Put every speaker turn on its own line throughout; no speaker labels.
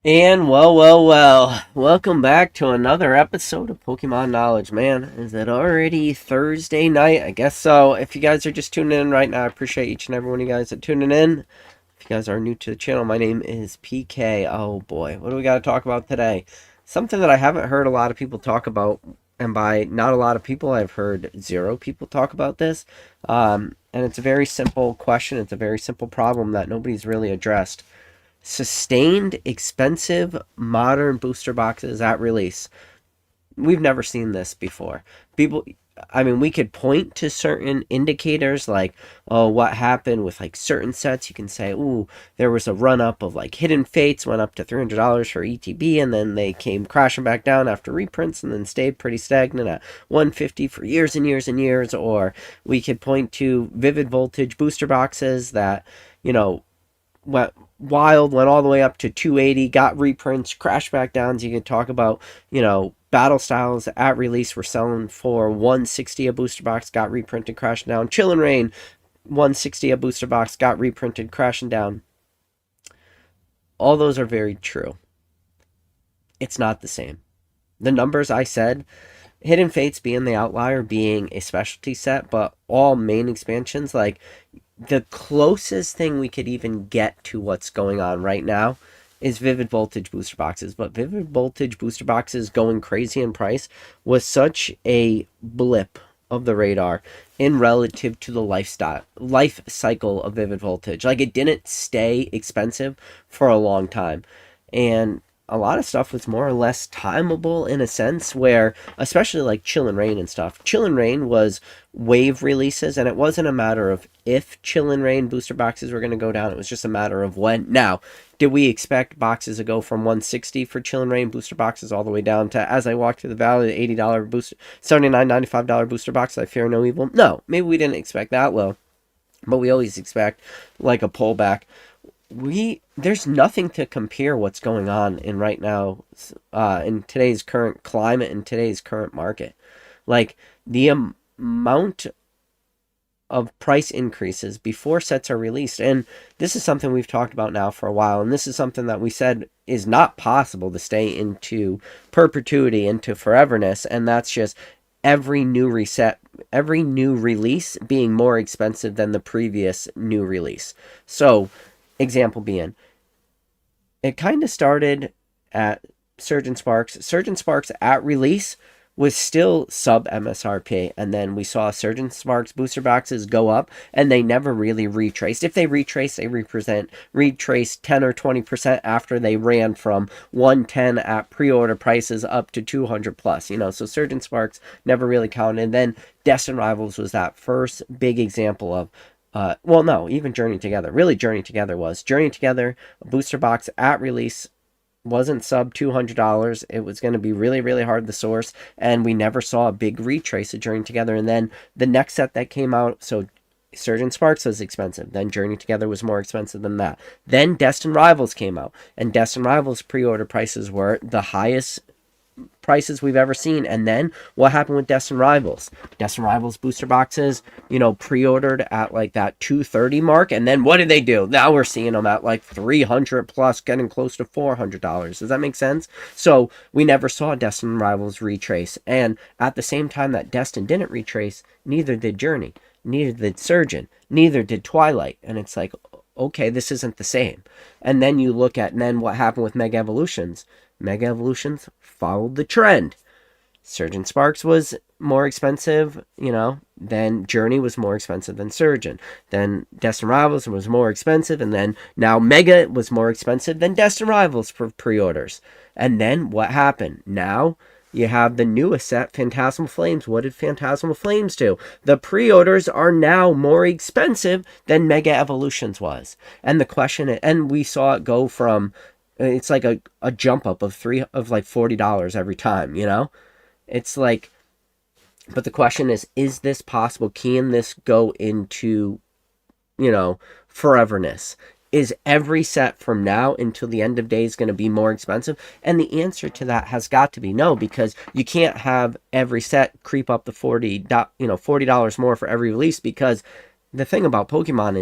And well, welcome back to another episode of Pokemon Knowledge. Man, is it already Thursday night? I guess so. If you guys are just tuning in right now, I appreciate each and every one of you guys that tuning in. If you guys are new to the channel, my name is PK. Oh boy, what do we got to talk about today? Something that I haven't heard a lot of people talk about, and by not a lot of people, I've heard zero people talk about this. And it's a very simple question. It's a very simple problem that nobody's really addressed. Sustained, expensive, modern booster boxes at release. We've never seen this before. People, I mean, we could point to certain indicators like, oh, what happened with like certain sets. You can say, ooh, there was a run up of like Hidden Fates, went up to $300 for ETB, and then they came crashing back down after reprints and then stayed pretty stagnant at 150 for years and years and years. Or we could point to Vivid Voltage booster boxes that, you know, went wild, went all the way up to 280, got reprints, crashed back down. So you could talk about, battle styles at release were selling for 160 a booster box, got reprinted, crashing down. Chill and Rain, 160 a booster box, got reprinted, crashing down. All those are very true. It's not the same. The numbers I said, Hidden Fates being the outlier, being a specialty set, but all main expansions, like the closest thing we could even get to what's going on right now is Vivid Voltage booster boxes. But Vivid Voltage booster boxes going crazy in price was such a blip of the radar in relative to the life cycle of Vivid Voltage. Like, it didn't stay expensive for a long time. And a lot of stuff was more or less timeable in a sense where, especially like Chill and Rain and stuff, Chill and Rain was wave releases, and it wasn't a matter of if Chill and Rain booster boxes were going to go down, it was just a matter of when. Now, did we expect boxes to go from 160 for Chill and Rain booster boxes all the way down to, as I walked through the valley, the $80 booster, $79, $95 booster box, I fear no evil? No, maybe we didn't expect that low, but we always expect like a pullback. There's nothing to compare what's going on in right now, in today's current climate, in today's current market. Like, the amount of price increases before sets are released, and this is something we've talked about now for a while, and this is something that we said is not possible to stay into perpetuity, into foreverness, and that's just every new release being more expensive than the previous new release. So, example being, it kind of started at Surgeon Sparks. Surgeon Sparks at release was still sub MSRP, and then we saw Surgeon Sparks booster boxes go up, and they never really retraced. If they retraced, they retraced 10 or 20% after they ran from 110 at pre-order prices up to 200 plus. So Surgeon Sparks never really counted. And then Destined Rivals was that first big example of, well, no, even Journey Together. Really, Journey Together was. Journey Together, a booster box at release, wasn't sub $200. It was going to be really, really hard to source, and we never saw a big retrace of Journey Together. And then the next set that came out, so Surgeon Sparks was expensive. Then Journey Together was more expensive than that. Then Destined Rivals came out, and Destined Rivals pre-order prices were the highest prices we've ever seen. And then what happened with Destined Rivals? Destined Rivals booster boxes, pre-ordered at like that 230 mark, and then what did they do? Now we're seeing them at like 300 plus, getting close to $400. Does that make sense? So we never saw Destined Rivals retrace, and at the same time that Destined didn't retrace, neither did Journey, neither did Surgeon, neither did Twilight. And it's like, okay, this isn't the same. And then you look at, and then what happened with Mega Evolutions? Mega Evolutions followed the trend. Surgeon Sparks was more expensive, then Journey was more expensive than Surgeon. Then Destined Rivals was more expensive, and then now Mega was more expensive than Destined Rivals for pre-orders. And then what happened? Now you have the newest set, Phantasmal Flames. What did Phantasmal Flames do? The pre-orders are now more expensive than Mega Evolutions was. And the question, and we saw it go from, it's like a jump up of like $40 every time, It's like, but the question is this possible? Can this go into, foreverness? Is every set from now until the end of days going to be more expensive? And the answer to that has got to be no, because you can't have every set creep up to $40 more for every release, because the thing about Pokemon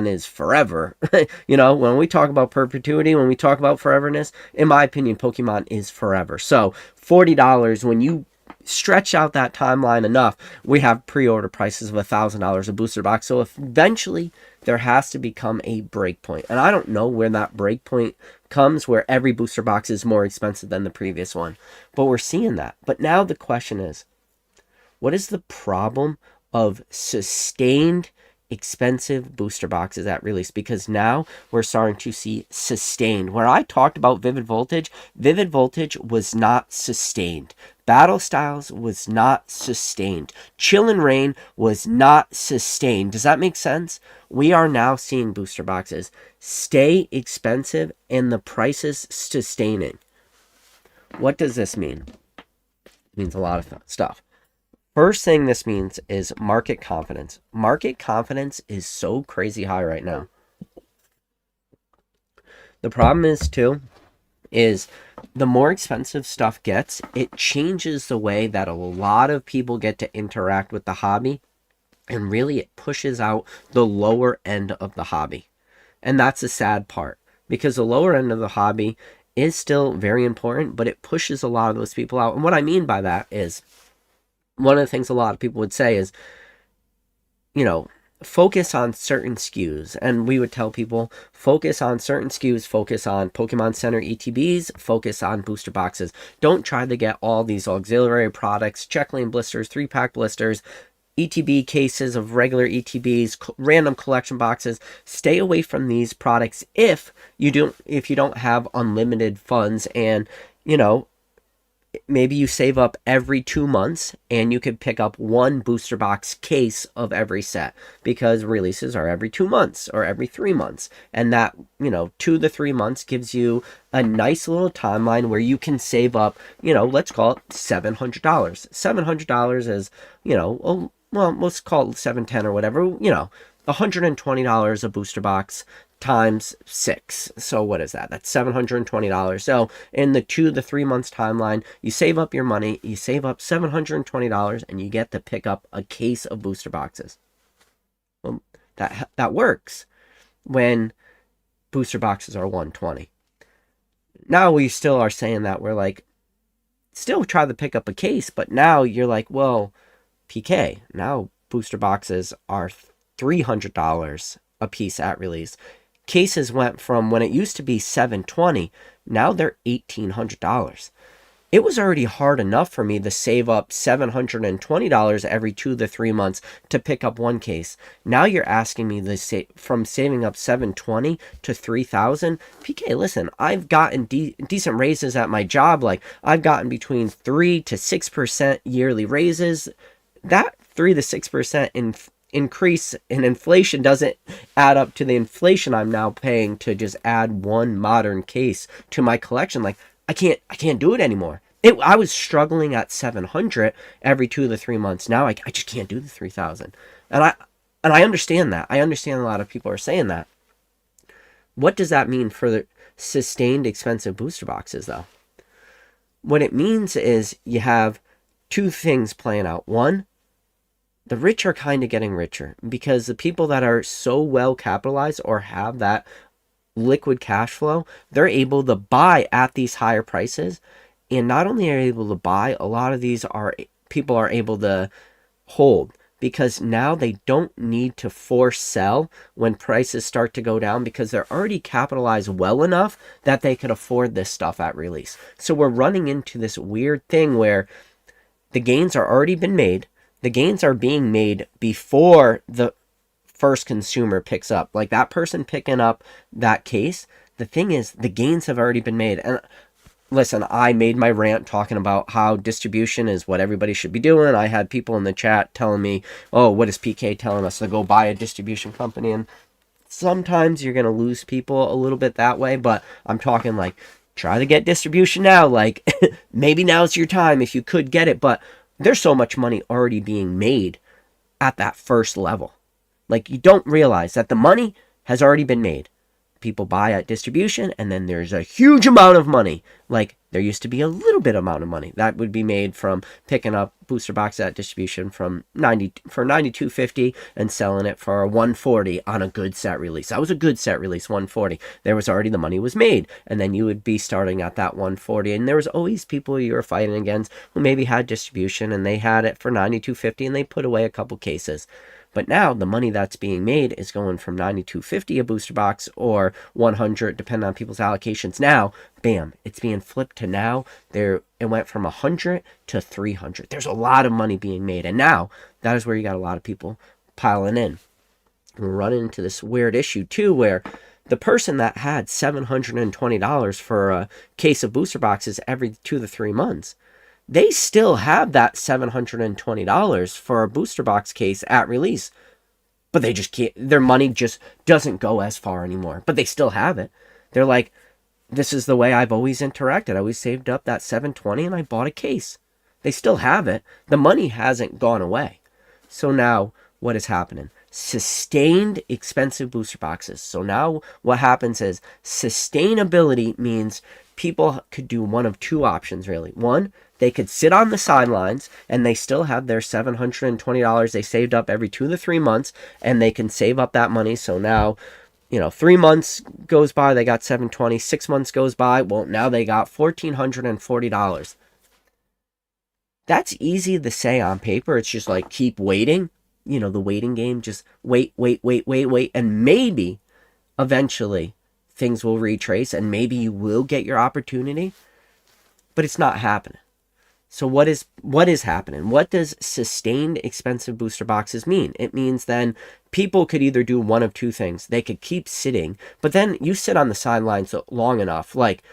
is forever. When we talk about perpetuity, when we talk about foreverness, in my opinion, Pokemon is forever. So $40, when you stretch out that timeline enough, we have pre-order prices of $1,000 a booster box. So eventually there has to become a break point. And I don't know where that break point comes, where every booster box is more expensive than the previous one. But we're seeing that. But now the question is, what is the problem of sustained expensive booster boxes at release? Because now we're starting to see sustained. Where I talked about Vivid Voltage was not sustained. Battle Styles was not sustained. Chill and Rain was not sustained. Does that make sense? We are now seeing booster boxes stay expensive and the prices sustaining. What does this mean? It means a lot of stuff. First thing this means is market confidence. Market confidence is so crazy high right now. The problem is, too, is the more expensive stuff gets, it changes the way that a lot of people get to interact with the hobby. And really, it pushes out the lower end of the hobby. And that's the sad part. Because the lower end of the hobby is still very important, but it pushes a lot of those people out. And what I mean by that is, one of the things a lot of people would say is, focus on certain SKUs. And we would tell people, focus on certain SKUs, focus on Pokemon Center ETBs, focus on booster boxes. Don't try to get all these auxiliary products, check lane blisters, 3-pack blisters, ETB cases of regular ETBs, random collection boxes. Stay away from these products if you don't have unlimited funds, and maybe you save up every 2 months and you could pick up one booster box case of every set, because releases are every 2 months or every 3 months. And that, 2 to 3 months gives you a nice little timeline where you can save up, let's call it $700. $700 is, well, let's call it $710 or whatever, $120 a booster box times 6. So what is that? That's $720. So in the 2 to 3 months timeline, you save up your money, you save up $720, and you get to pick up a case of booster boxes. Well, that works when booster boxes are $120. Now we still are saying that we're like, still try to pick up a case, but now you're like, well, PK, now booster boxes are $300 a piece at release. Cases went from, when it used to be $720, now they're $1,800. It was already hard enough for me to save up $720 every 2 to 3 months to pick up one case. Now you're asking me to from saving up $720 to $3,000. PK, listen, I've gotten decent raises at my job. Like, I've gotten between 3 to 6% yearly raises. That 3 to 6% increase in inflation doesn't add up to the inflation I'm now paying to just add one modern case to my collection. Like, I can't do it anymore. I was struggling at $700 every 2 to 3 months. Now I just can't do the $3,000. And I understand that. I understand a lot of people are saying that. What does that mean for the sustained expensive booster boxes, though? What it means is you have two things playing out. One, the rich are kind of getting richer, because the people that are so well capitalized or have that liquid cash flow, they're able to buy at these higher prices. And not only are able to buy, a lot of these people are able to hold, because now they don't need to force sell when prices start to go down, because they're already capitalized well enough that they could afford this stuff at release. So we're running into this weird thing where the gains are already been made. The gains are being made before the first consumer picks up. Like, that person picking up that case, the thing is, the gains have already been made. And listen, I made my rant talking about how distribution is what everybody should be doing. I had people in the chat telling me, oh, what is PK telling us to go buy a distribution company? And sometimes you're going to lose people a little bit that way, but I'm talking like, try to get distribution now. Like, maybe now's your time if you could get it, but there's so much money already being made at that first level. Like, you don't realize that the money has already been made. People buy at distribution, and then there's a huge amount of money, like There used to be a little bit amount of money that would be made from picking up booster box at distribution from 92.50 and selling it for 140 on a good set release. That was a good set release, 140. There was already the money was made, and then you would be starting at that 140. And there was always people you were fighting against who maybe had distribution and they had it for 92.50 and they put away a couple cases. But now the money that's being made is going from 92.50 a booster box or 100, depending on people's allocations. Now, bam, it's being flipped to now. It went from 100 to 300. There's a lot of money being made. And now that is where you got a lot of people piling in. We're running into this weird issue too, where the person that had $720 for a case of booster boxes every 2 to 3 months, they still have that $720 for a booster box case at release, but they just can't, their money just doesn't go as far anymore, but they still have it. They're like, this is the way I've always interacted. I always saved up that $720 and I bought a case. They still have it. The money hasn't gone away. So now what is happening? Sustained expensive booster boxes. So now what happens is sustainability means people could do one of two options, really. One, they could sit on the sidelines and they still have their $720 they saved up every 2 to 3 months, and they can save up that money. So now, 3 months goes by, they got $720. 6 months goes by, well, now they got $1,440. That's easy to say on paper. It's just like, keep waiting. The waiting game, just wait. And maybe eventually things will retrace and maybe you will get your opportunity, but it's not happening. So what is happening? What does sustained expensive booster boxes mean? It means then people could either do one of two things. They could keep sitting, but then you sit on the sidelines long enough, like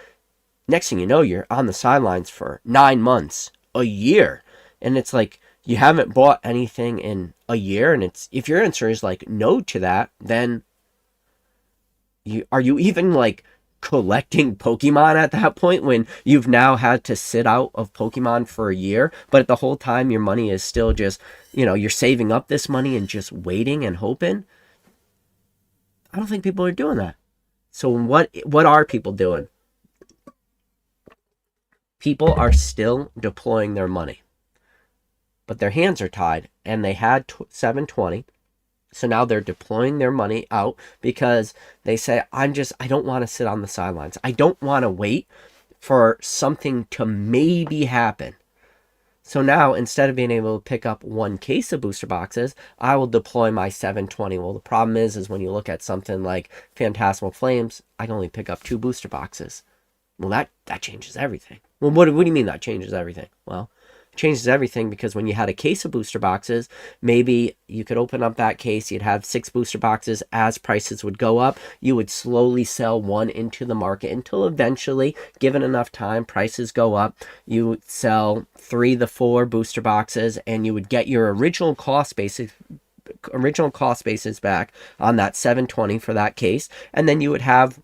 next thing you know, you're on the sidelines for 9 months, a year. And it's like, you haven't bought anything in a year. And if your answer is like no to that, then are you even like collecting Pokemon at that point when you've now had to sit out of Pokemon for a year, but at the whole time your money is still just, you're saving up this money and just waiting and hoping? I don't think people are doing that. So what are people doing? People are still deploying their money, but their hands are tied and they had $720. So now they're deploying their money out because they say, I don't want to sit on the sidelines. I don't want to wait for something to maybe happen. So now, instead of being able to pick up one case of booster boxes, I will deploy my $720. Well, the problem is when you look at something like Phantasmal Flames, I can only pick up 2 booster boxes. Well, that changes everything. Well, what do you mean that changes everything? Well, changes everything because when you had a case of booster boxes, maybe you could open up that case, you'd have 6 booster boxes. As prices would go up, you would slowly sell one into the market until eventually, given enough time, prices go up, you would sell 3 to 4 booster boxes and you would get your original cost basis back on that $720 for that case, and then you would have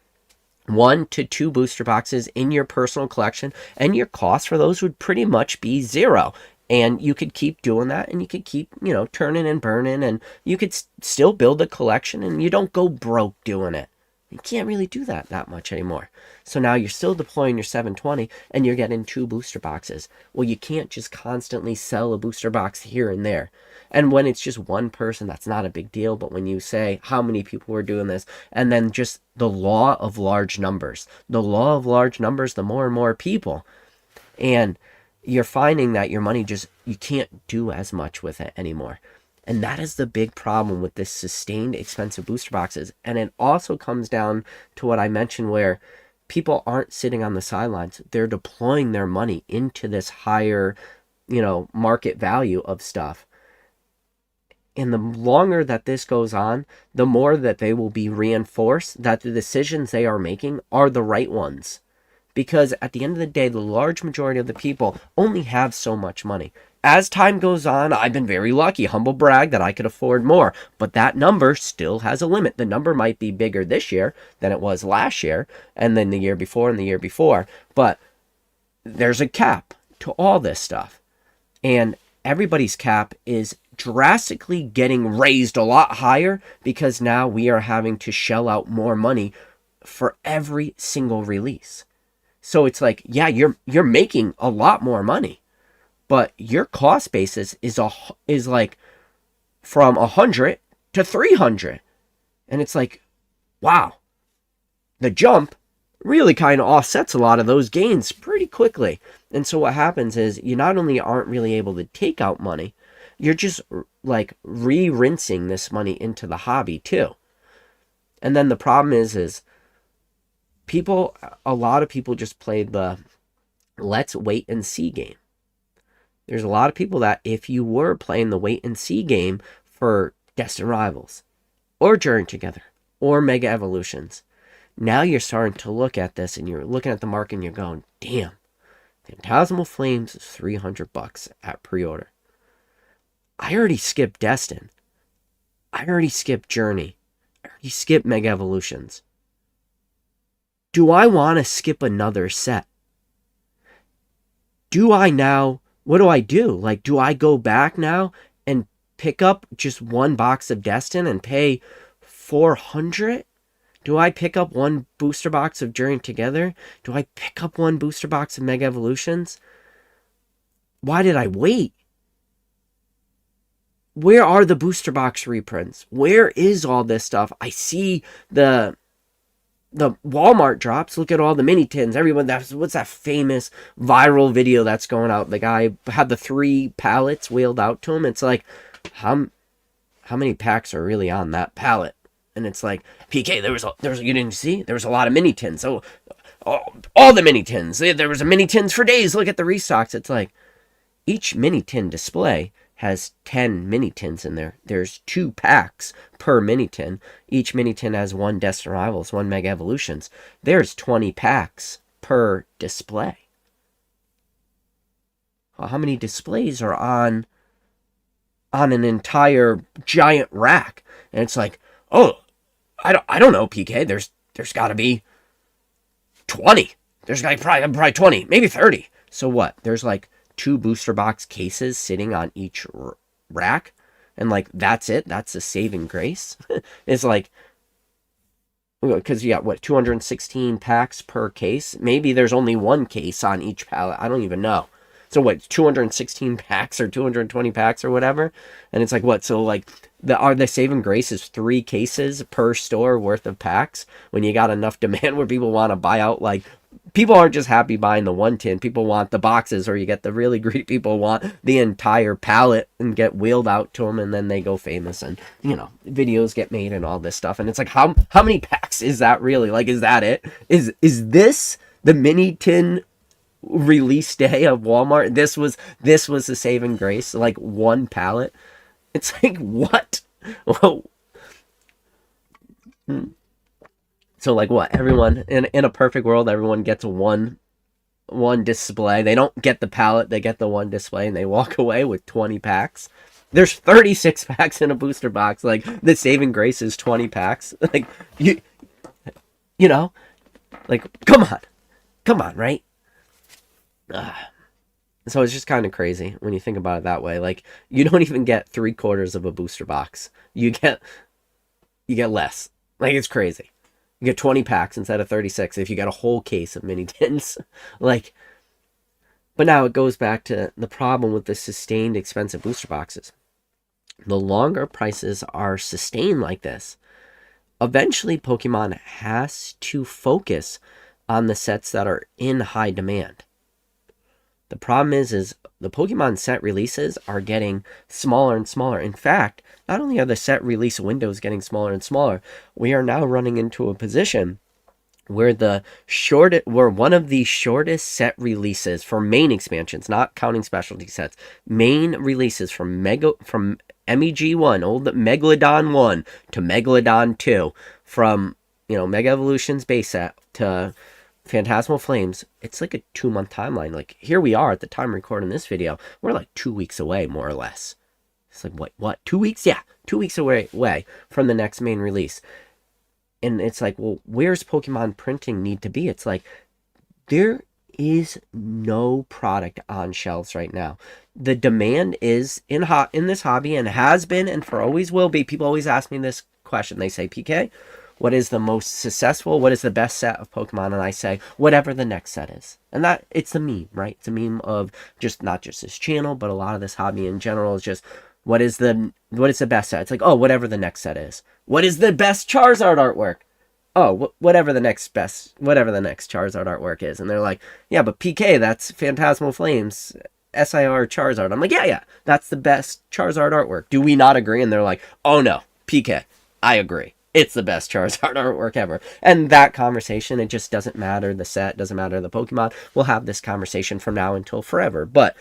1 to 2 booster boxes in your personal collection, and your cost for those would pretty much be 0. And you could keep doing that, and you could keep, turning and burning, and you could still build a collection, and you don't go broke doing it. You can't really do that much anymore. So now you're still deploying your $720, and you're getting 2 booster boxes. Well, you can't just constantly sell a booster box here and there. And when it's just one person, that's not a big deal. But when you say how many people were doing this, and then just the law of large numbers, the more and more people. And you're finding that your money you can't do as much with it anymore. And that is the big problem with this sustained expensive booster boxes. And it also comes down to what I mentioned, where people aren't sitting on the sidelines. They're deploying their money into this higher, market value of stuff. And the longer that this goes on, the more that they will be reinforced that the decisions they are making are the right ones. Because at the end of the day, the large majority of the people only have so much money. As time goes on, I've been very lucky, humble brag, that I could afford more. But that number still has a limit. The number might be bigger this year than it was last year, and then the year before and the year before. But there's a cap to all this stuff. And everybody's cap is drastically getting raised a lot higher because now we are having to shell out more money for every single release. So it's like, yeah, you're making a lot more money, but your cost basis is like from 100 to 300. And it's like, wow, the jump really kind of offsets a lot of those gains pretty quickly. And so what happens is you not only aren't really able to take out money, you're just like re-rinsing this money into the hobby too. And then the problem is a lot of people just play the let's wait and see game. There's a lot of people that if you were playing the wait and see game for Destined Rivals or Journey Together or Mega Evolutions, now you're starting to look at this and you're looking at the market and you're going, damn, Phantasmal Flames is $300 at pre-order. I already skipped Destin. I already skipped Journey. I already skipped Mega Evolutions. Do I want to skip another set? What do I do? Like, do I go back now and pick up just one box of Destin and pay $400? Do I pick up one booster box of Journey Together? Do I pick up one booster box of Mega Evolutions? Why did I wait? Where are the booster box reprints? Where is all this stuff? I see the Walmart drops. Look at all the mini tins. Everyone, what's that famous viral video that's going out? The guy had the 3 pallets wheeled out to him. It's like, how many packs are really on that pallet? And it's like, PK, there was you didn't see? There was a lot of mini tins. So all the mini tins. There was a mini tins for days. Look at the restocks. It's like each mini tin display has 10 mini tins in there. There's 2 packs per mini tin. Each mini tin has 1 Destined Rivals, 1 Mega Evolutions. There's 20 packs per display. Well, how many displays are on an entire giant rack? And it's like, oh, I don't know, PK. There's got to be 20. There's got to be probably 20, maybe 30. So what? There's like 2 booster box cases sitting on each rack, and like that's it. That's a saving grace. It's like, because you got what, 216 packs per case. Maybe there's only 1 case on each pallet. I don't even know. So what, 216 packs or 220 packs or whatever? And it's like, what? So like the saving grace is 3 cases per store worth of packs when you got enough demand where people want to buy out. Like, people aren't just happy buying the 1 tin. People want the boxes, or you get the really greedy people want the entire pallet and get wheeled out to them, and then they go famous, and videos get made and all this stuff. And it's like, how many packs is that really? Like, is that it? Is this the mini tin release day of Walmart? This was the saving grace, like 1 pallet. It's like, what? Whoa. So like what? Everyone in a perfect world, everyone gets one display. They don't get the pallet, they get the 1 display, and they walk away with 20 packs. There's 36 packs in a booster box. Like, the saving grace is 20 packs. Like, you know, like, come on, right? So it's just kind of crazy when you think about it that way. Like, you don't even get 3/4 of a booster box. You get less. Like, it's crazy. You get 20 packs instead of 36 if you get a whole case of mini tins. Like, but now it goes back to the problem with the sustained expensive booster boxes. The longer prices are sustained like this, eventually Pokemon has to focus on the sets that are in high demand. The problem is the Pokemon set releases are getting smaller and smaller. In fact, not only are the set release windows getting smaller and smaller, we are now running into a position where one of the shortest set releases for main expansions, not counting specialty sets, main releases from MEG1, old Megalodon 1 to Megalodon 2, from Mega Evolution's base set to Phantasmal Flames, it's like a 2-month timeline. Like, here we are at the time recording this video, we're like 2 weeks away, more or less. It's like, what 2 weeks? Yeah, 2 weeks away from the next main release. And it's like, well, where's Pokemon printing need to be? It's like, there is no product on shelves right now. The demand is in this hobby, and has been, and for always will be. People always ask me this question. They say, PK, what is the most successful, what is the best set of Pokemon, and I say whatever the next set is. And that, it's a meme, right? It's a meme of just not just this channel, but a lot of this hobby in general is just what is the best set? It's like, oh, whatever the next set is. What is the best Charizard artwork? Oh, whatever the next Charizard artwork is. And they're like, yeah, but PK, that's Phantasmal Flames, SIR Charizard. I'm like, yeah, that's the best Charizard artwork. Do we not agree? And they're like, oh no, PK, I agree. It's the best Charizard artwork ever. And that conversation, it just doesn't matter the set, doesn't matter the Pokemon. We'll have this conversation from now until forever. But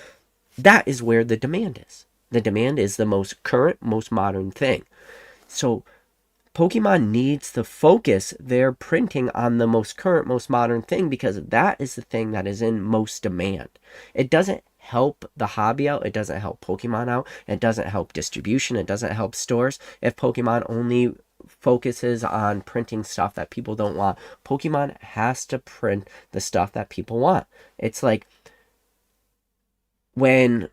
that is where the demand is. The demand is the most current, most modern thing. So Pokemon needs to focus their printing on the most current, most modern thing, because that is the thing that is in most demand. It doesn't help the hobby out. It doesn't help Pokemon out. It doesn't help distribution. It doesn't help stores if Pokemon only focuses on printing stuff that people don't want. Pokemon has to print the stuff that people want. It's like when,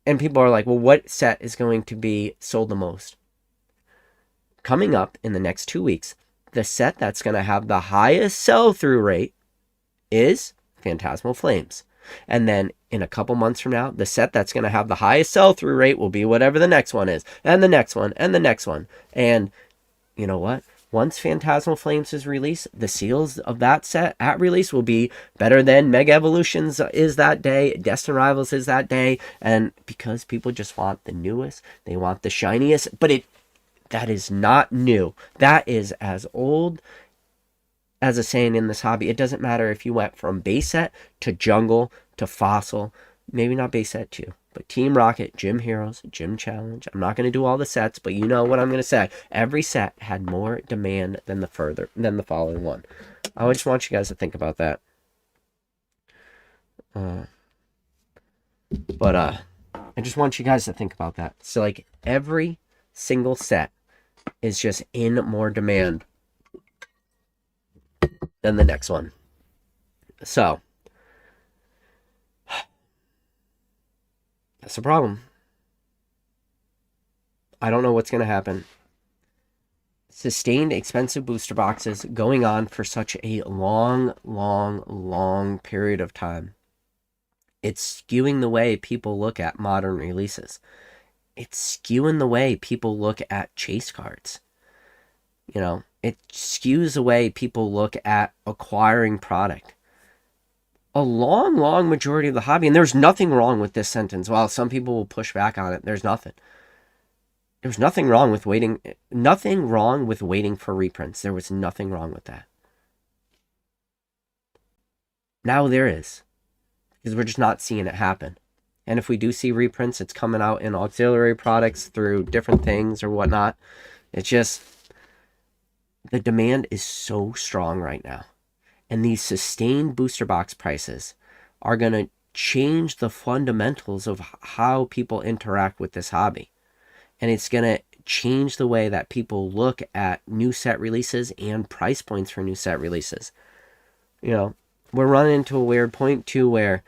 and people are like, well, what set is going to be sold the most? Coming up in the next 2 weeks, the set that's going to have the highest sell-through rate is Phantasmal Flames. And then in a couple months from now, the set that's going to have the highest sell-through rate will be whatever the next one is, and the next one, and the next one. And you know what? Once Phantasmal Flames is released, the seals of that set at release will be better than Mega Evolutions is that day, Destined Rivals is that day, and because people just want the newest, they want the shiniest, but that is not new. That is as old as a saying in this hobby. It doesn't matter if you went from base set to jungle to fossil, maybe not base set 2, but Team Rocket, Gym Heroes, Gym Challenge. I'm not going to do all the sets, but you know what I'm going to say. Every set had more demand than the following one. I just want you guys to think about that. I just want you guys to think about that. So like every single set is just in more demand than the next one. So that's the problem. I don't know what's going to happen. Sustained expensive booster boxes going on for such a long period of time. It's skewing the way people look at modern releases. It's skewing the way people look at chase cards. You know, it skews the way people look at acquiring product. A long majority of the hobby, and there's nothing wrong with this sentence. While some people will push back on it, there's nothing. There's nothing wrong with waiting. Nothing wrong with waiting for reprints. There was nothing wrong with that. Now there is, because we're just not seeing it happen. And if we do see reprints, it's coming out in auxiliary products through different things or whatnot. It's just, the demand is so strong right now. And these sustained booster box prices are going to change the fundamentals of how people interact with this hobby. And it's going to change the way that people look at new set releases and price points for new set releases. You know, we're running into a weird point too where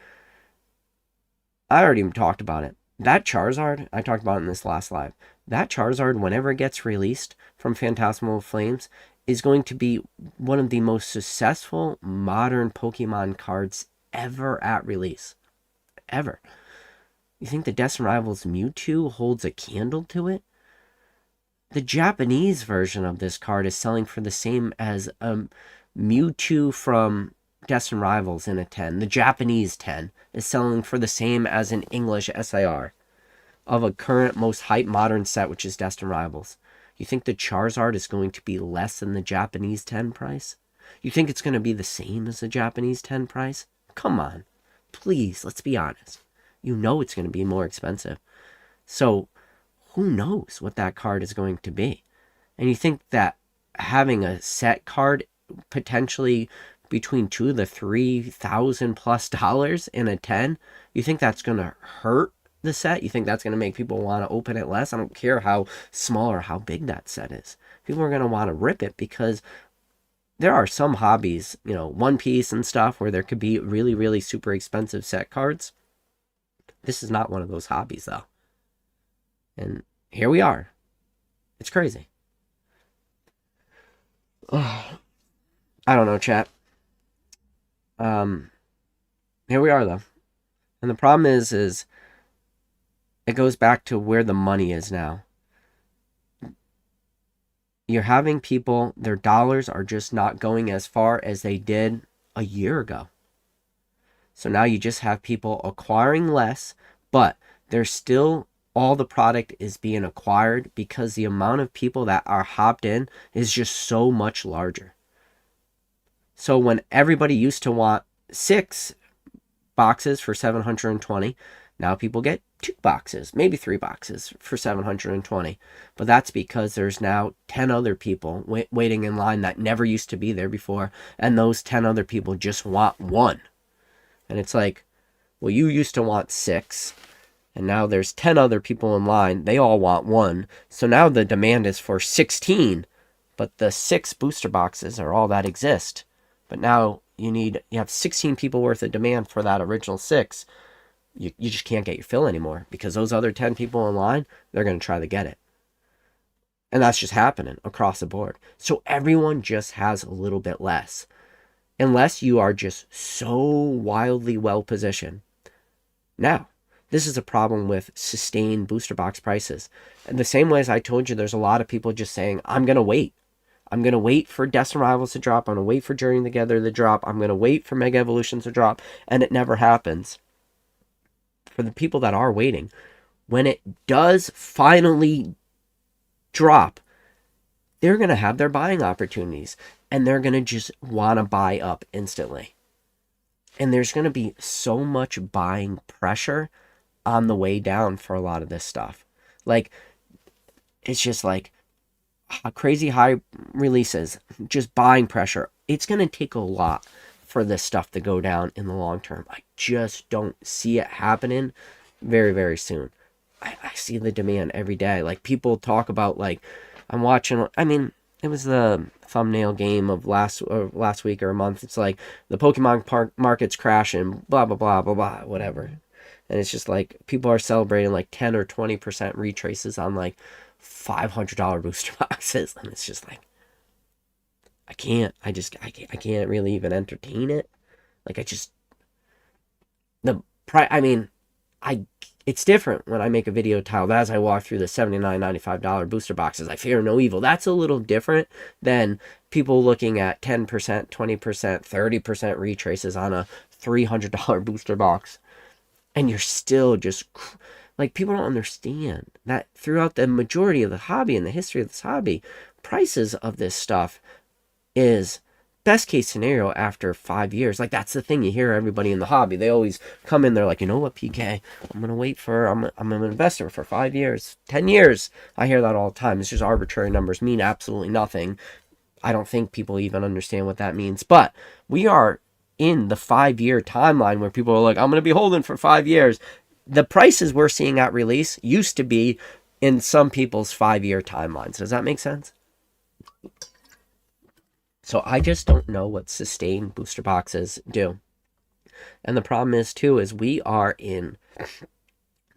I already talked about it. That Charizard, I talked about it in this last live. That Charizard, whenever it gets released from Phantasmal Flames, is going to be one of the most successful modern Pokemon cards ever at release. Ever. You think the Destined Rivals Mewtwo holds a candle to it? The Japanese version of this card is selling for the same as Mewtwo from Destined Rivals in a 10. The Japanese 10 is selling for the same as an English SIR of a current most hype modern set, which is Destined Rivals. You think the Charizard is going to be less than the Japanese 10 price? You think it's going to be the same as the Japanese 10 price? Come on. Please, let's be honest. You know it's going to be more expensive. So, who knows what that card is going to be? And you think that having a set card potentially between $2,000 to $3,000+ in a 10, you think that's going to hurt the set? You think that's going to make people want to open it less? I don't care how small or how big that set is. People are going to want to rip it because there are some hobbies, you know, One Piece and stuff, where there could be really super expensive set cards. This is not one of those hobbies, though. And here we are. It's crazy. I don't know, chat. Um, Here we are though, and the problem is it goes back to where the money is now. You're having people, their dollars are just not going as far as they did a year ago. So now you just have people acquiring less, but there's still all the product is being acquired because the amount of people that are hopped in is just so much larger. So when everybody used to want 6 boxes for 720, now people get 2 boxes, maybe 3 boxes for 720. But that's because there's now 10 other people waiting in line that never used to be there before, and those 10 other people just want one. And it's like, well, you used to want 6, and now there's 10 other people in line. They all want one. So now the demand is for 16, but the 6 booster boxes are all that exist. But now you have 16 people worth of demand for that original 6. You just can't get your fill anymore because those other 10 people in line, they're going to try to get it. And that's just happening across the board. So everyone just has a little bit less. Unless you are just so wildly well positioned. Now, this is a problem with sustained booster box prices. And the same way as I told you, there's a lot of people just saying, I'm going to wait. I'm going to wait for Destined Rivals to drop. I'm going to wait for Journey Together to drop. I'm going to wait for Mega Evolutions to drop. And it never happens. For the people that are waiting, when it does finally drop, they're going to have their buying opportunities. And they're going to just want to buy up instantly. And there's going to be so much buying pressure on the way down for a lot of this stuff. Like, it's just like crazy high releases, just buying pressure. It's going to take a lot for this stuff to go down in the long term. I just don't see it happening very, very soon. I see the demand every day. Like, people talk about, like, I'm watching, I mean, it was the thumbnail game of last week or a month. It's like the Pokemon market's crashing, blah, blah, blah, blah, blah, whatever. And it's just like people are celebrating like 10 or 20% retraces on like $500 booster boxes. And it's just like, I can't really even entertain it. Like, I mean, it's different when I make a video titled as I walk through the $79.95 booster boxes. I fear no evil. That's a little different than people looking at 10%, 20%, 30% retraces on a $300 booster box. And you're still just, like, people don't understand that throughout the majority of the hobby and the history of this hobby, prices of this stuff is best case scenario after 5 years. Like, that's the thing. You hear everybody in the hobby, they always come in, they're like, you know what, PK, I'm an investor for 5 years, 10 years. I hear that all the time. It's just arbitrary numbers, mean absolutely nothing. I don't think people even understand what that means. But we are in the 5-year timeline where people are like, I'm going to be holding for 5 years. The prices we're seeing at release used to be in some people's 5-year timelines. Does that make sense? So I just don't know what sustained booster boxes do. And the problem is, too, is we are in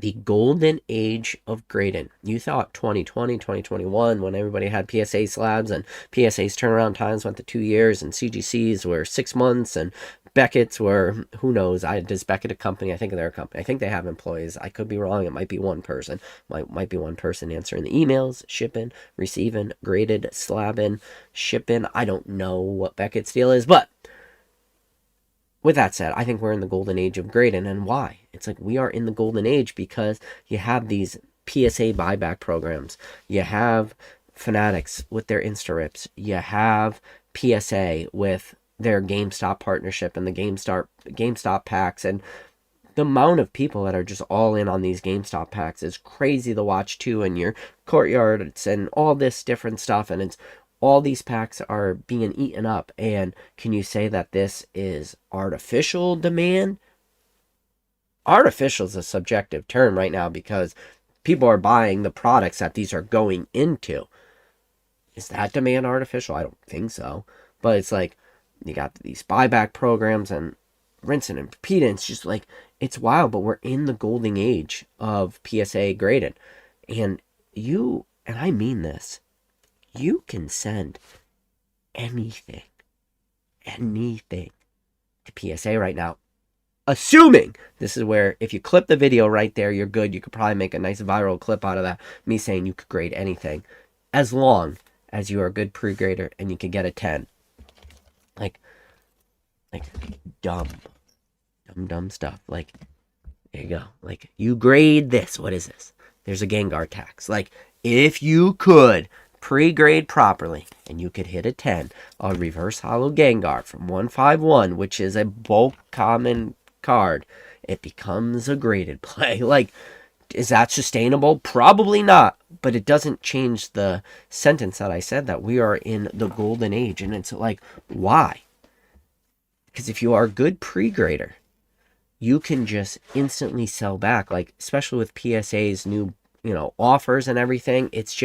the golden age of grading. You thought 2020, 2021, when everybody had PSA slabs and PSA's turnaround times went to 2 years and CGCs were 6 months and Beckett's were, who knows, does Beckett a company? I think they're a company. I think they have employees. I could be wrong. It might be one person. Might be one person answering the emails, shipping, receiving, graded, slabbing, shipping. I don't know what Beckett's deal is, but with that said, I think we're in the golden age of grading. And why? It's like we are in the golden age because you have these PSA buyback programs. You have Fanatics with their Insta-Rips. You have PSA with their GameStop partnership and the GameStop packs. And the amount of people that are just all in on these GameStop packs is crazy to watch too. In your courtyards and all this different stuff. And it's all these packs are being eaten up. And can you say that this is artificial demand? Artificial is a subjective term right now because people are buying the products that these are going into. Is that demand artificial? I don't think so. But it's like you got these buyback programs and rinsing and repeating. It's just like, it's wild, but we're in the golden age of PSA graded. And I mean this, you can send anything to PSA right now. Assuming this is where, if you clip the video right there, you're good. You could probably make a nice viral clip out of that. Me saying you could grade anything as long as you are a good pre-grader and you can get a 10. Like dumb stuff. Like, there you go. Like, you grade this. What is this? There's a Gengar tax. Like, if you could pre-grade properly and you could hit a 10 on reverse holo Gengar from 151, which is a bulk common card, it becomes a graded play. Like, is that sustainable? Probably not, but it doesn't change the sentence that I said that we are in the golden age. And it's like, why? Because if you are a good pre-grader, you can just instantly sell back, like, especially with PSA's new, offers and everything. It's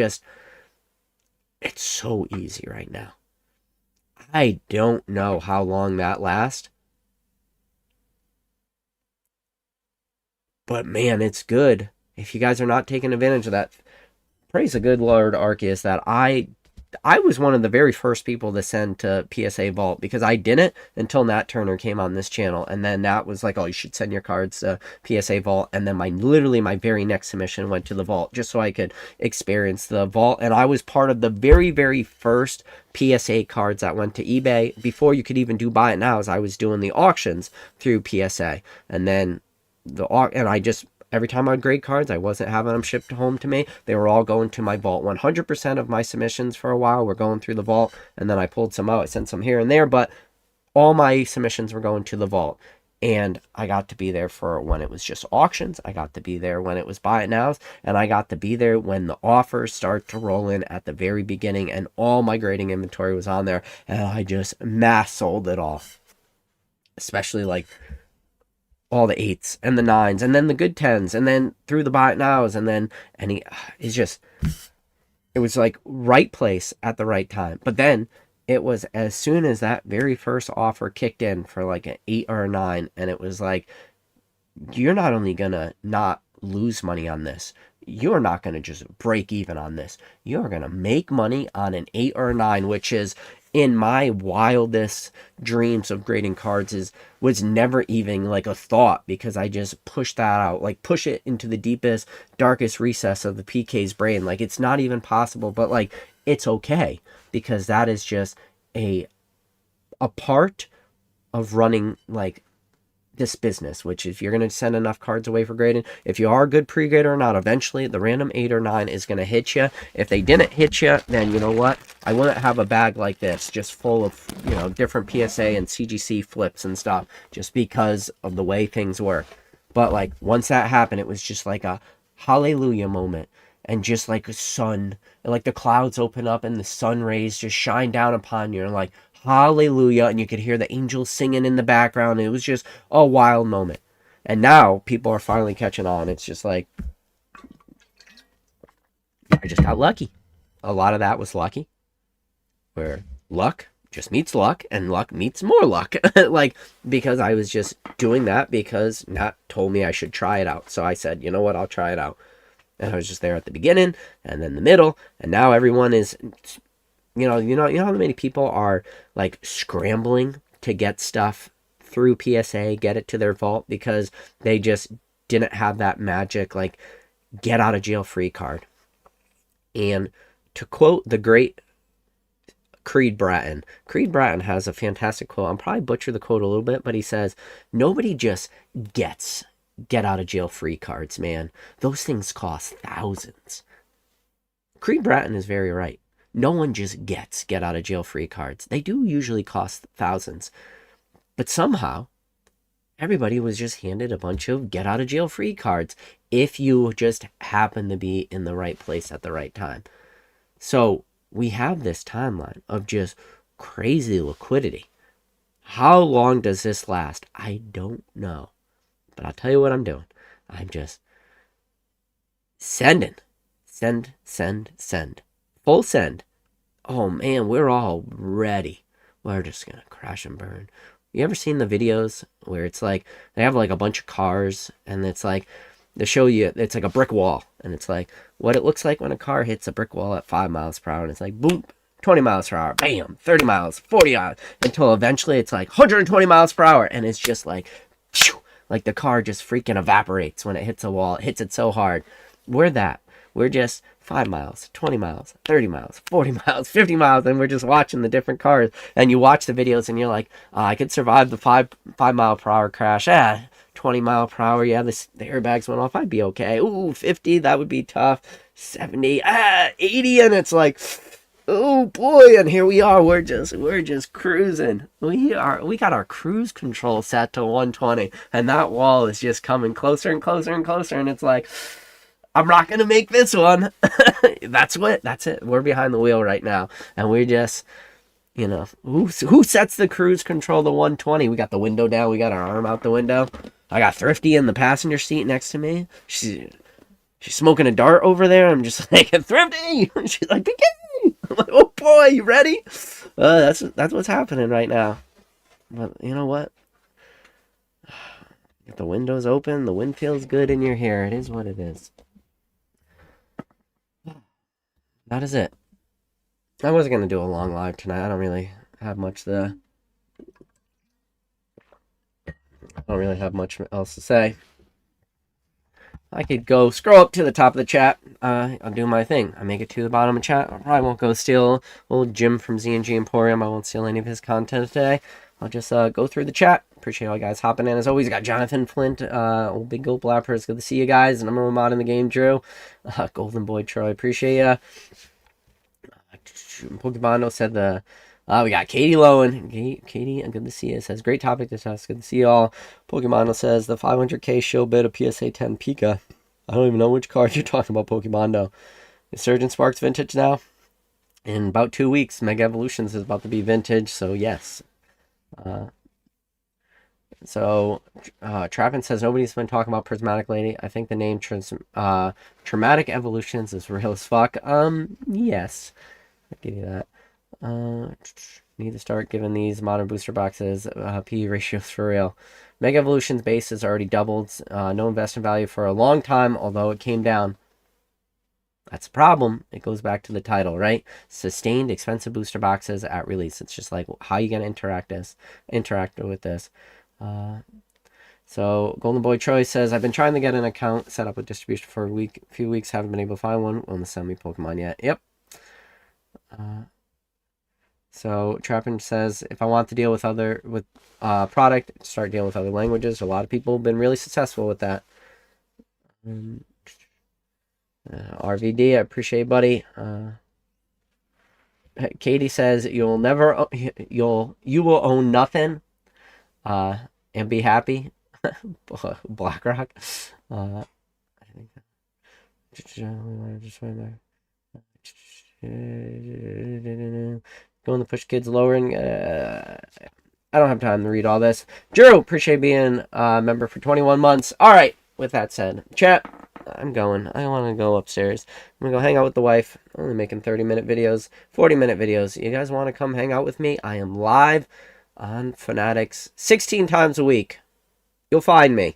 so easy right now. I don't know how long that lasts, but man, it's good. If you guys are not taking advantage of that, praise the good Lord Arceus that I was one of the very first people to send to PSA Vault, because I didn't until Nat Turner came on this channel, and then Nat was like, oh, you should send your cards to PSA Vault, and then my very next submission went to the Vault, just so I could experience the Vault. And I was part of the very, very first PSA cards that went to eBay before you could even do buy it now, as I was doing the auctions through PSA. And then every time I'd grade cards, I wasn't having them shipped home to me. They were all going to my Vault. 100% of my submissions for a while were going through the Vault, and then I pulled some out. I sent some here and there, but all my submissions were going to the Vault. And I got to be there for when it was just auctions. I got to be there when it was buy it nows, and I got to be there when the offers start to roll in at the very beginning, and all my grading inventory was on there, and I just mass sold it all. Especially like all the 8s and the 9s, and then the good 10s, and then through the buy it nows, and then it was like right place at the right time. But then it was as soon as that very first offer kicked in for like an 8 or a 9, and it was like, you're not only gonna not lose money on this, you're not gonna just break even on this, you're gonna make money on an 8 or a 9, which is, in my wildest dreams of grading cards, was never even like a thought, because I just pushed that out, like push it into the deepest, darkest recess of the PK's brain. Like, it's not even possible, but like, it's okay, because that is just a part of running like this business, which if you're going to send enough cards away for grading, if you are a good pre-grader or not, eventually the random 8 or 9 is going to hit you. If they didn't hit you, then you know what? I wouldn't have a bag like this just full of, different PSA and CGC flips and stuff, just because of the way things work. But like, once that happened, it was just like a hallelujah moment. And just like a sun, and like the clouds open up and the sun rays just shine down upon you, and like, hallelujah, and you could hear the angels singing in the background. It was just a wild moment. And now people are finally catching on. It's just like, I just got lucky. A lot of that was lucky, where luck just meets luck, and luck meets more luck. Like, because I was just doing that because Nat told me I should try it out. So I said, you know what, I'll try it out. And I was just there at the beginning, and then the middle, and now everyone is, you know how many people are like scrambling to get stuff through PSA, get it to their Vault, because they just didn't have that magic, like, get out of jail free card. And to quote the great Creed Bratton has a fantastic quote. I'll probably butcher the quote a little bit, but he says, nobody just gets get out of jail free cards, man. Those things cost thousands. Creed Bratton is very right. No one just gets get out of jail free cards. They do usually cost thousands. But somehow, everybody was just handed a bunch of get out of jail free cards if you just happen to be in the right place at the right time. So we have this timeline of just crazy liquidity. How long does this last? I don't know. But I'll tell you what I'm doing. I'm just sending. Send. Full send. Oh man, we're all ready. We're just going to crash and burn. You ever seen the videos where it's like, they have like a bunch of cars, and it's like, they show you, it's like a brick wall, and it's like what it looks like when a car hits a brick wall at 5 miles per hour, and it's like, boom, 20 miles per hour, bam, 30 miles, 40 miles, until eventually it's like 120 miles per hour, and it's just like, phew, like the car just freaking evaporates when it hits a wall. It hits it so hard. We're that. We're just 5 miles, 20 miles, 30 miles, 40 miles, 50 miles, and we're just watching the different cars. And you watch the videos and you're like, I could survive the 5 mile per hour crash. 20 mile per hour, yeah, the airbags went off. I'd be okay. Ooh, 50, that would be tough. 70, 80, and it's like, oh boy, and here we are. We're just cruising. We got our cruise control set to 120, and that wall is just coming closer and closer and closer, and it's like, I'm not gonna make this one. That's it. We're behind the wheel right now, and we're just, who sets the cruise control to 120? We got the window down. We got our arm out the window. I got Thrifty in the passenger seat next to me. She's smoking a dart over there. I'm just like, Thrifty. She's like, begin. I'm like, oh boy, you ready? That's what's happening right now. But you know what? If the window's open, the wind feels good in your hair. It is what it is. That is it. I wasn't going to do a long live tonight. I don't really have much else to say. I could go scroll up to the top of the chat. I'll do my thing. I make it to the bottom of chat. I probably won't go steal old Jim from Z&G Emporium. I won't steal any of his content today. I'll just go through the chat. Appreciate all you guys hopping in. As always, got Jonathan Flint, old Big Gold Blapper. It's good to see you guys. Number one mod in the game, Drew. Golden Boy Troy, appreciate ya. Pokemon said we got Katie Lowen. Katie, good to see you. Says, great topic to discuss. Good to see you all. Pokemon says, the 500k show bid of PSA 10 Pika. I don't even know which card you're talking about, Pokemon. Is Surgeon Sparks vintage now? In about 2 weeks, Mega Evolutions is about to be vintage, so yes. Trappin says, nobody's been talking about Prismatic Lady. I think the name Traumatic Evolutions is real as fuck. Yes. I'll give you that. Need to start giving these modern booster boxes P ratios for real. Mega Evolution's base has already doubled. No investment value for a long time, although it came down. That's a problem. It goes back to the title, right? Sustained expensive booster boxes at release. It's just like, how are you going to interact with this? So Golden Boy Troy says, I've been trying to get an account set up with distribution for a few weeks. Haven't been able to find one. Won't send me Pokemon yet. Yep. So Trappin says, if I want to deal with product, start dealing with other languages. A lot of people have been really successful with that. RVD, I appreciate, buddy. Katie says, you will own nothing, and be happy. BlackRock. I think. Going to push kids lowering. I don't have time to read all this. Drew, appreciate being a member for 21 months. All right. With that said, chat, I'm going. I want to go upstairs. I'm going to go hang out with the wife. I'm only making 30-minute videos, 40-minute videos. You guys want to come hang out with me? I am live on Fanatics 16 times a week. You'll find me.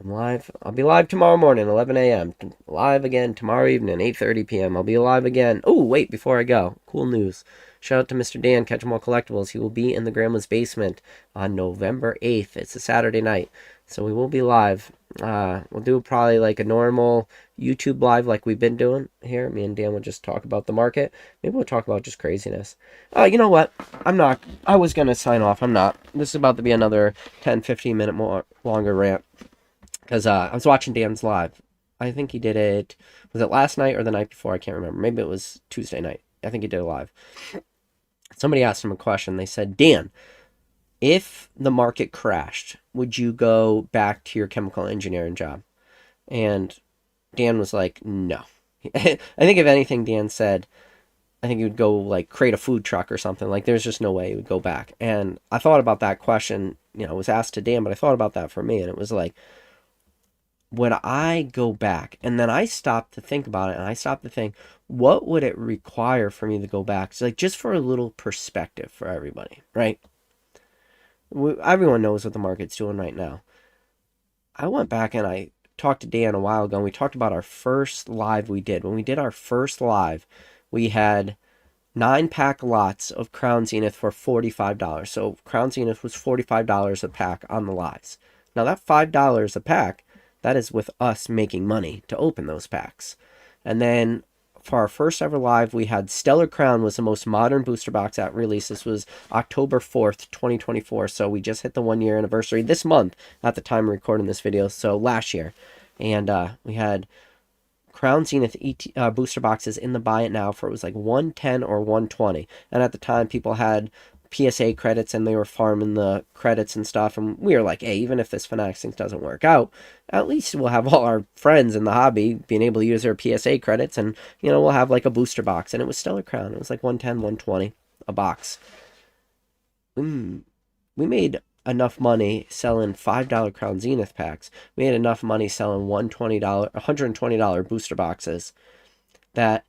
I'm live. I'll be live tomorrow morning, 11 a.m. Live again tomorrow evening, 8:30 p.m. I'll be live again. Oh, wait, before I go, cool news. Shout out to Mr. Dan, Catch 'em All Collectibles. He will be in the Grandma's basement on November 8th. It's a Saturday night, so we will be live. We'll do probably like a normal YouTube live like we've been doing here. Me and Dan will just talk about the market. Maybe we'll talk about just craziness. You know what? I was going to sign off. I'm not. This is about to be another 10, 15 minute more longer rant. Because I was watching Dan's live. I think he did it, was it last night or the night before? I can't remember. Maybe it was Tuesday night. I think he did it live. Somebody asked him a question. They said, Dan, if the market crashed, would you go back to your chemical engineering job? And Dan was like, no. I think if anything, Dan said, I think he would go like create a food truck or something. Like there's just no way he would go back. And I thought about that question, it was asked to Dan, but I thought about that for me. And it was like, would I go back? And then I stopped to think about it, and I stopped to think, what would it require for me to go back? So, like, just for a little perspective for everybody, right? Everyone knows what the market's doing right now. I went back and I talked to Dan a while ago, and we talked about our first live we did. When we did our first live, we had 9-pack lots of Crown Zenith for $45. So Crown Zenith was $45 a pack on the lives. Now that $5 a pack, that is with us making money to open those packs. And then for our first ever live, we had Stellar Crown was the most modern booster box at release. This was October 4th, 2024. So we just hit the 1 year anniversary this month at the time of recording this video. So last year. And we had Crown Zenith booster boxes in the buy it now for it was like 110 or 120. And at the time, people had PSA credits and they were farming the credits and stuff. And we were like, hey, even if this Fanatics thing doesn't work out, at least we'll have all our friends in the hobby being able to use their PSA credits. And, you know, we'll have like a booster box. And it was Stellar Crown. It was like 110, 120 a box. We made enough money selling $5 Crown Zenith packs. We had enough money selling $120 booster boxes that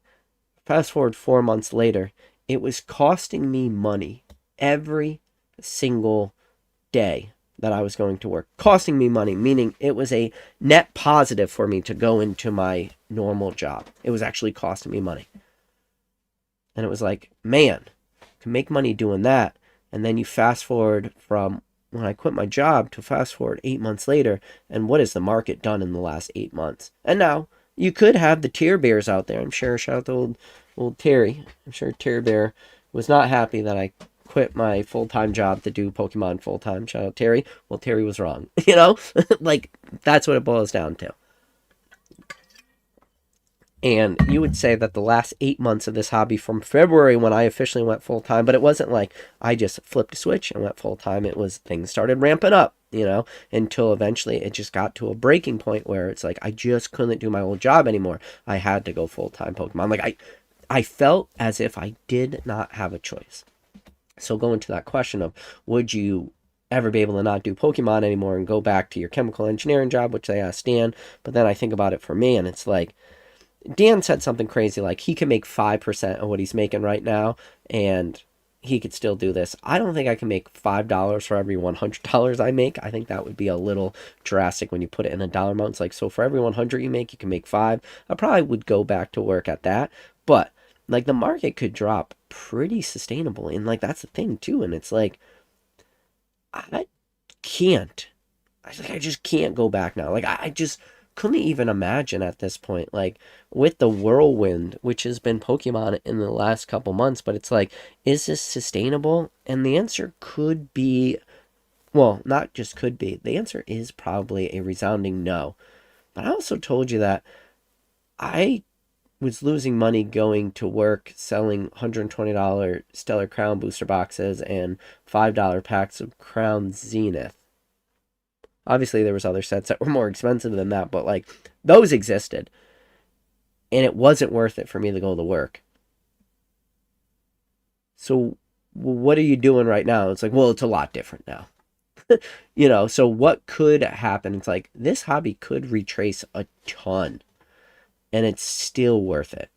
fast forward 4 months later, it was costing me money every single day that I was going to work. Costing me money, meaning it was a net positive for me to go into my normal job. It was actually costing me money. And it was like, man, I can make money doing that. And then you fast forward from when I quit my job to fast forward 8 months later, and what has the market done in the last 8 months? And now you could have the tier bears out there. I'm sure, shout out to old Terry. I'm sure Tier Bear was not happy that I quit my full-time job to do Pokemon full-time. Shout out Terry. Well, Terry was wrong. You know, like that's what it boils down to. And you would say that the last 8 months of this hobby from February when I officially went full-time, but it wasn't like I just flipped a switch and went full-time. It was things started ramping up, you know, until eventually it just got to a breaking point where it's like I just couldn't do my old job anymore. I had to go full-time Pokemon. Like I felt as if I did not have a choice. So going to that question of would you ever be able to not do Pokemon anymore and go back to your chemical engineering job, which they asked Dan, but then I think about it for me and it's like, Dan said something crazy like he can make 5% of what he's making right now and he could still do this. I don't think I can make $5 for every $100 I make. I think that would be a little drastic when you put it in a dollar amount. It's like, so for every 100 you make, you can make 5. I probably would go back to work at that. But like the market could drop pretty sustainable. And like that's the thing too. And it's like, I can't. I just can't go back now. Like I just couldn't even imagine at this point, like with the whirlwind, which has been Pokemon in the last couple months, but it's like, is this sustainable? And the answer could be, well, not just could be, the answer is probably a resounding no. But I also told you that I was losing money going to work selling $120 Stellar Crown booster boxes and $5 packs of Crown Zenith. Obviously, there was other sets that were more expensive than that, but like those existed. And it wasn't worth it for me to go to work. So what are you doing right now? It's like, well, it's a lot different now. You know, so what could happen? It's like this hobby could retrace a ton and it's still worth it.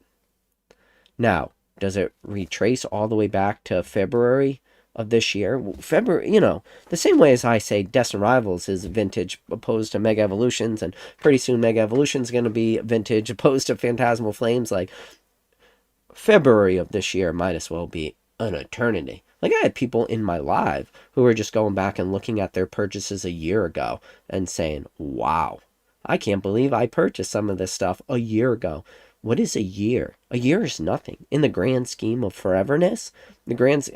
Now, does it retrace all the way back to February of this year? February, you know, the same way as I say Destined Rivals is vintage opposed to Mega Evolutions, and pretty soon Mega Evolution's going to be vintage opposed to Phantasmal Flames. Like, February of this year might as well be an eternity. Like, I had people in my live who were just going back and looking at their purchases a year ago and saying, wow, I can't believe I purchased some of this stuff a year ago. What is a year? A year is nothing. In the grand scheme of foreverness,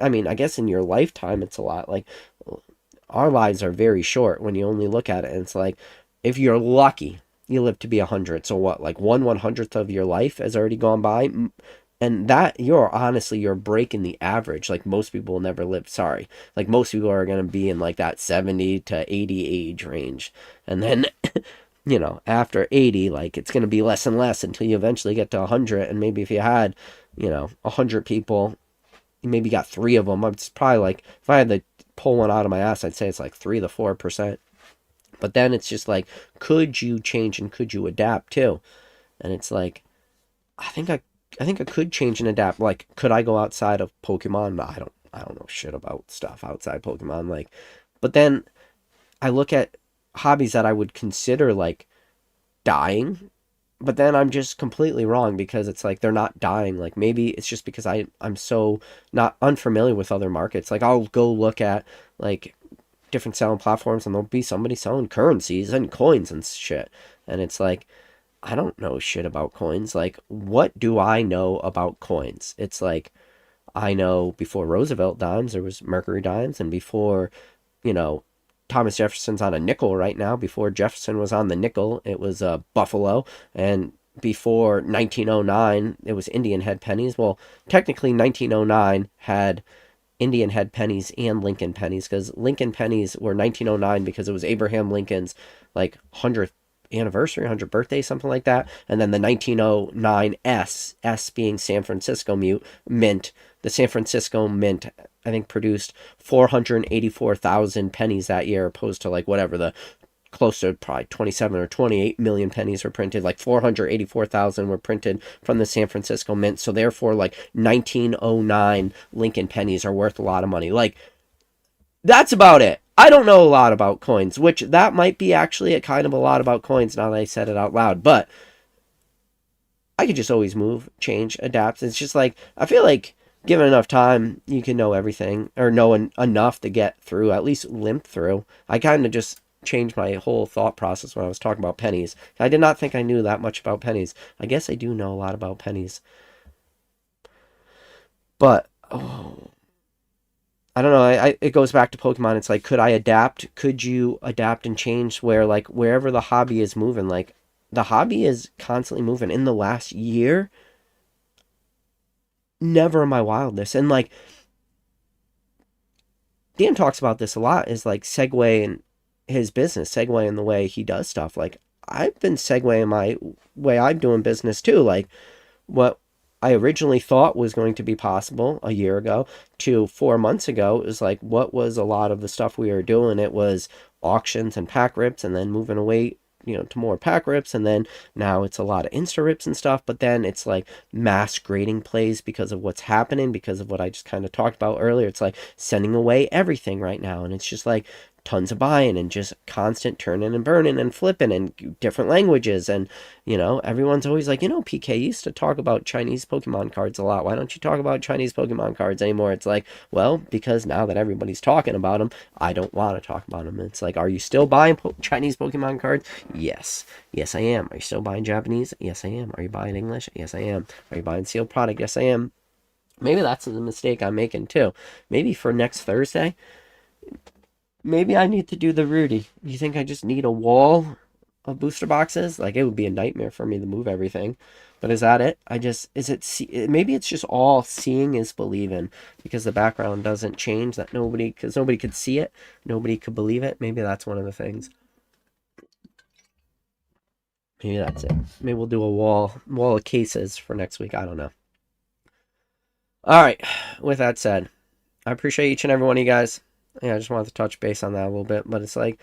I mean, I guess in your lifetime, it's a lot. Like, our lives are very short when you only look at it. And it's like, if you're lucky, you live to be 100. So what, like 1/100th of your life has already gone by? And that, you're breaking the average. Like, most people will never live, sorry. Like, most people are going to be in like that 70 to 80 age range. And then... you know, after 80, like, it's going to be less and less until you eventually get to 100. And maybe if you had, you know, 100 people, you maybe got 3 of them. It's probably like, if I had to pull one out of my ass, I'd say it's like 3 to 4%. But then it's just like, could you change and could you adapt too? And it's like, I think I could change and adapt. Like, could I go outside of Pokemon? I don't know shit about stuff outside Pokemon. Like, but then I look at hobbies that I would consider like dying, but then I'm just completely wrong because it's like they're not dying. Like maybe it's just because I'm so not unfamiliar with other markets. Like I'll go look at like different selling platforms and there'll be somebody selling currencies and coins and shit. And it's like I don't know shit about coins. Like what do I know about coins? It's like I know before Roosevelt dimes there was Mercury dimes, and before, you know, Thomas Jefferson's on a nickel right now. Before Jefferson was on the nickel, it was Buffalo, and before 1909, it was Indian head pennies. Well, technically, 1909 had Indian head pennies and Lincoln pennies because Lincoln pennies were 1909 because it was Abraham Lincoln's like 100th anniversary, 100th birthday, something like that. And then the 1909 S being San Francisco mint, the San Francisco Mint, I think, produced 484,000 pennies that year, opposed to like whatever the close to probably 27 or 28 million pennies were printed. Like 484,000 were printed from the San Francisco Mint. So therefore, like 1909 Lincoln pennies are worth a lot of money. Like that's about it. I don't know a lot about coins, which that might be actually a kind of a lot about coins now that I said it out loud. But I could just always move, change, adapt. It's just like I feel like given enough time, you can know everything or know enough to get through, at least limp through. I kind of just changed my whole thought process when I was talking about pennies. I did not think I knew that much about pennies. I guess I do know a lot about pennies. But oh, I don't know. It goes back to Pokemon. It's like, could I adapt? Could you adapt and change where, like, wherever the hobby is moving? Like, the hobby is constantly moving. In the last year, never in my wildness. And, like, Dan talks about this a lot, is, like, segue in his business, segue in the way he does stuff. Like, I've been segueing my way I'm doing business, too. Like, what I originally thought was going to be possible a year ago to 4 months ago is like what was a lot of the stuff we were doing. It was auctions and pack rips, and then moving away, to more pack rips, and then now it's a lot of insta rips and stuff. But then it's like mass grading plays because of what's happening, because of what I just kind of talked about earlier. It's like sending away everything right now, and it's just like tons of buying and just constant turning and burning and flipping and different languages. And everyone's always like, PK used to talk about Chinese Pokemon cards a lot. Why don't you talk about Chinese Pokemon cards anymore? It's like, well, because now that everybody's talking about them, I don't want to talk about them. It's like, are you still buying Chinese Pokemon cards? Yes I am. Are you still buying Japanese? Yes I am. Are you buying English? Yes I am. Are you buying sealed product? Yes I am. Maybe that's the mistake I'm making too. Maybe for next Thursday, maybe I need to do the Rudy. You think I just need a wall of booster boxes? Like, it would be a nightmare for me to move everything. But is that it? Maybe it's just all seeing is believing, because the background doesn't change, because nobody could see it. Nobody could believe it. Maybe that's one of the things. Maybe that's it. Maybe we'll do a wall of cases for next week. I don't know. All right. With that said, I appreciate each and every one of you guys. Yeah, I just wanted to touch base on that a little bit, but it's like,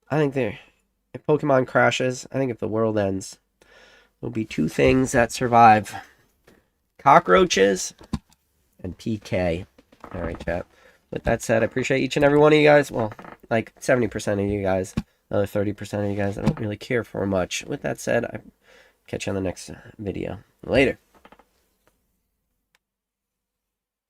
I think if Pokemon crashes, I think if the world ends, there'll be two things that survive: cockroaches and PK. All right, chat. With that said, I appreciate each and every one of you guys. Well, like 70% of you guys, another 30% of you guys I don't really care for much. With that said, I catch you on the next video. Later.